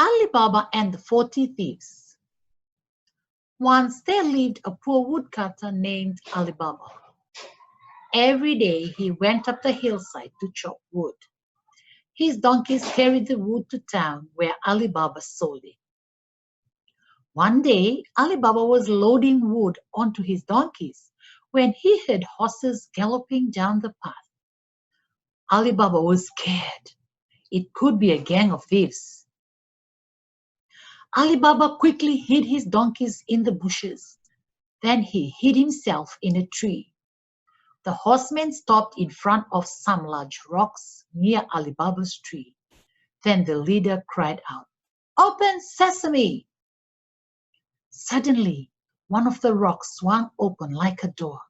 Ali Baba and the 40 Thieves. Once there lived a poor woodcutter named Ali Baba. Every day he went up the hillside to chop wood. His donkeys carried the wood to town where Ali Baba sold it. One day, Ali Baba was loading wood onto his donkeys when he heard horses galloping down the path. Ali Baba was scared. It could be a gang of thieves. Ali Baba quickly hid his donkeys in the bushes. Then he hid himself in a tree. The horsemen stopped in front of some large rocks near Ali Baba's tree. Then the leader cried out, "Open sesame!" Suddenly, one of the rocks swung open like a door.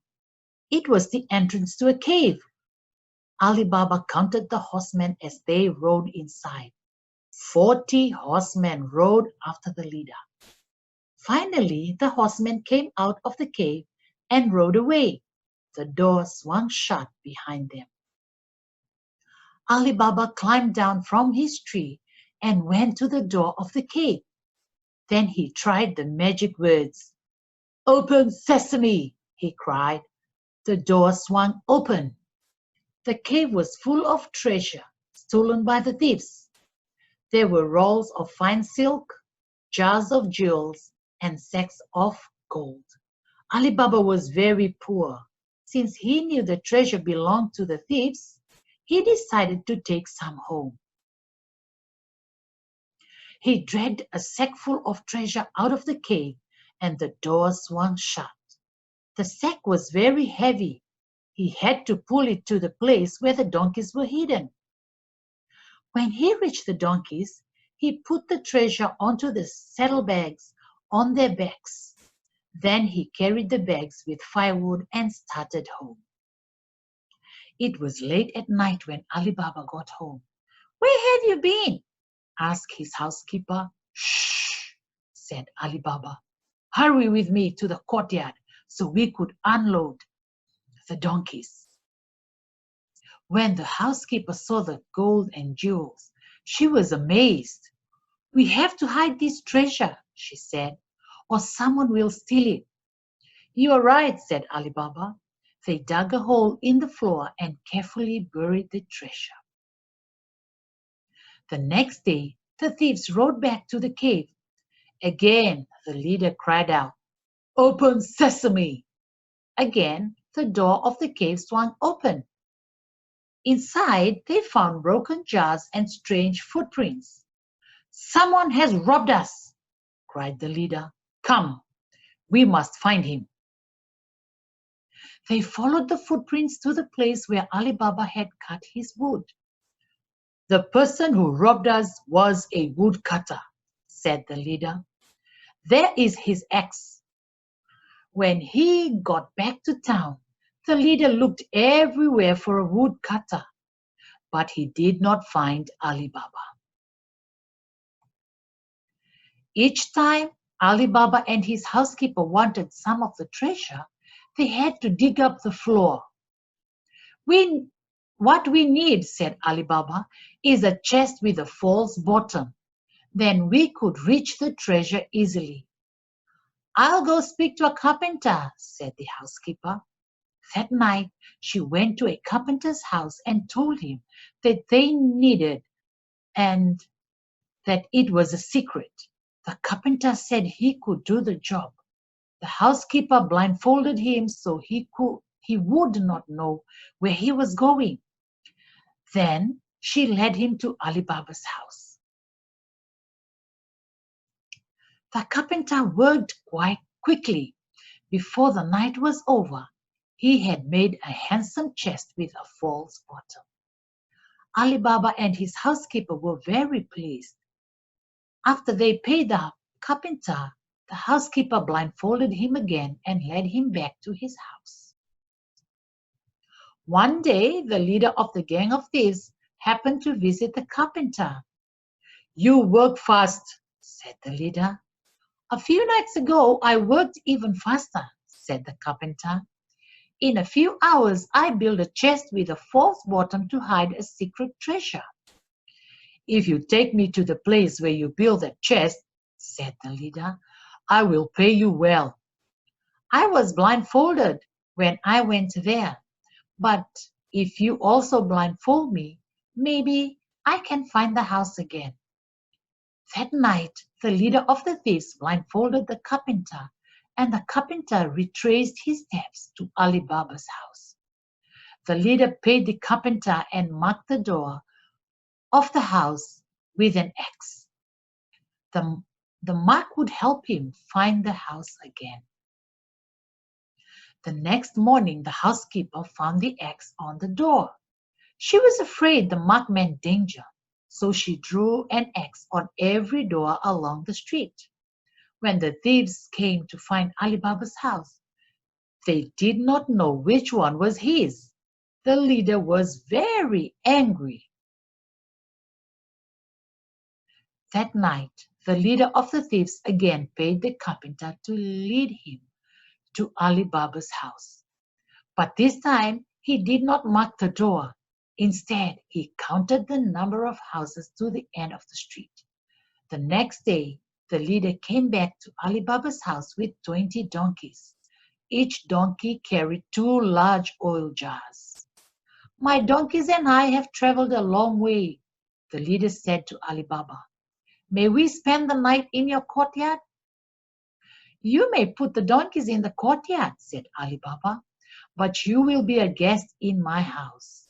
It was the entrance to a cave. Ali Baba counted the horsemen as they rode inside. 40 horsemen rode after the leader. Finally, the horsemen came out of the cave and rode away. The door swung shut behind them. Ali Baba climbed down from his tree and went to the door of the cave. Then he tried the magic words. "Open sesame!" he cried. The door swung open. The cave was full of treasure stolen by the thieves. There were rolls of fine silk, jars of jewels, and sacks of gold. Ali Baba was very poor. Since he knew the treasure belonged to the thieves, he decided to take some home. He dragged a sack full of treasure out of the cave, and the door swung shut. The sack was very heavy. He had to pull it to the place where the donkeys were hidden. When he reached the donkeys, he put the treasure onto the saddlebags on their backs. Then he carried the bags with firewood and started home. It was late at night when Ali Baba got home. "Where have you been?" asked his housekeeper. "Shh," said Ali Baba. "Hurry with me to the courtyard so we could unload the donkeys." When the housekeeper saw the gold and jewels, she was amazed. "We have to hide this treasure," she said, "or someone will steal it." "You are right," said Ali Baba. They dug a hole in the floor and carefully buried the treasure. The next day, the thieves rode back to the cave. Again, the leader cried out, "Open sesame!" Again, the door of the cave swung open. Inside, they found broken jars and strange footprints. "Someone has robbed us!" cried the leader. "Come, we must find him." They followed the footprints to the place where Ali Baba had cut his wood. "The person who robbed us was a woodcutter," said the leader. "There is his axe." When he got back to town, the leader looked everywhere for a woodcutter, but he did not find Ali Baba. Each time Ali Baba and his housekeeper wanted some of the treasure, they had to dig up the floor. What we need," said Ali Baba, "is a chest with a false bottom. Then we could reach the treasure easily." "I'll go speak to a carpenter," said the housekeeper. That night, she went to a carpenter's house and told him that they needed and that it was a secret. The carpenter said he could do the job. The housekeeper blindfolded him so he would not know where he was going. Then she led him to Ali Baba's house. The carpenter worked quite quickly. Before the night was over, he had made a handsome chest with a false bottom. Ali Baba and his housekeeper were very pleased. After they paid the carpenter, the housekeeper blindfolded him again and led him back to his house. One day, the leader of the gang of thieves happened to visit the carpenter. "You work fast," said the leader. "A few nights ago, I worked even faster," said the carpenter. "In a few hours, I built a chest with a false bottom to hide a secret treasure. "If you take me to the place where you build that chest," said the leader, "I will pay you well. I was blindfolded when I went there, but if you also blindfold me, maybe I can find the house again." That night, the leader of the thieves blindfolded the carpenter, and the carpenter retraced his steps to Ali Baba's house. The leader paid the carpenter and marked the door of the house with an X. The, the mark would help him find the house again. The next morning, the housekeeper found the X on the door. She was afraid the mark meant danger, so she drew an X on every door along the street. When the thieves came to find Ali Baba's house, they did not know which one was his. The leader was very angry. That night, the leader of the thieves again paid the carpenter to lead him to Ali Baba's house. But this time, he did not mark the door. Instead, he counted the number of houses to the end of the street. The next day, the leader came back to Ali Baba's house with 20 donkeys. Each donkey carried 2 large oil jars. "My donkeys and I have traveled a long way," the leader said to Ali Baba. "May we spend the night in your courtyard?" "You may put the donkeys in the courtyard," said Ali Baba, "but you will be a guest in my house."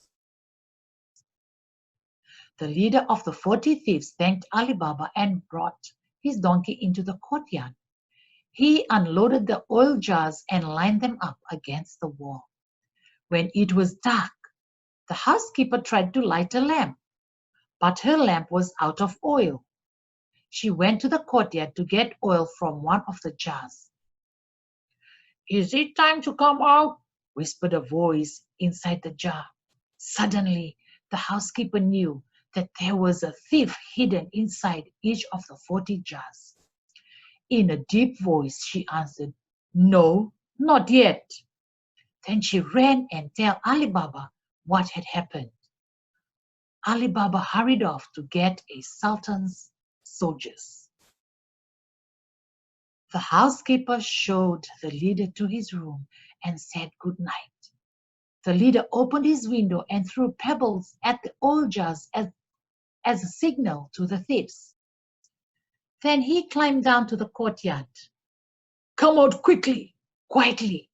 The leader of the 40 thieves thanked Ali Baba and brought his donkey into the courtyard. He unloaded the oil jars and lined them up against the wall. When it was dark, the housekeeper tried to light a lamp, but her lamp was out of oil. She went to the courtyard to get oil from one of the jars. "Is it time to come out?" whispered a voice inside the jar. Suddenly, the housekeeper knew that there was a thief hidden inside each of the 40 jars. In a deep voice, she answered, "No, not yet." Then she ran and told Ali Baba what had happened. Ali Baba hurried off to get a sultan's soldiers. The housekeeper showed the leader to his room and said good night. The leader opened his window and threw pebbles at the oil jars as a signal to the thieves. Then he climbed down to the courtyard. "Come out quickly, quietly,"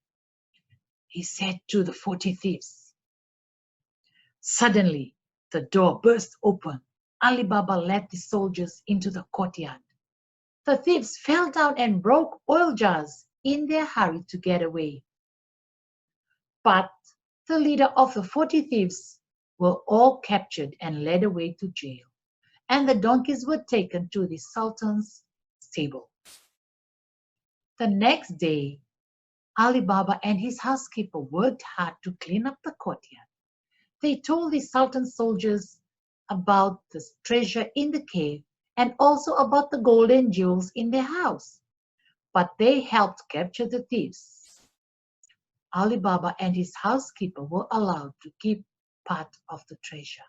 he said to the 40 thieves. Suddenly, the door burst open. Ali Baba led the soldiers into the courtyard. The thieves fell down and broke oil jars in their hurry to get away. But the leader of the 40 thieves were all captured and led away to jail, and the donkeys were taken to the Sultan's stable. The next day, Ali Baba and his housekeeper worked hard to clean up the courtyard. They told the Sultan's soldiers about the treasure in the cave and also about the gold and jewels in their house. But they helped capture the thieves. Ali Baba and his housekeeper were allowed to keep part of the treasure.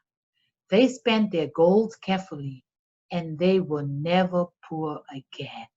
They spent their gold carefully, and they were never poor again.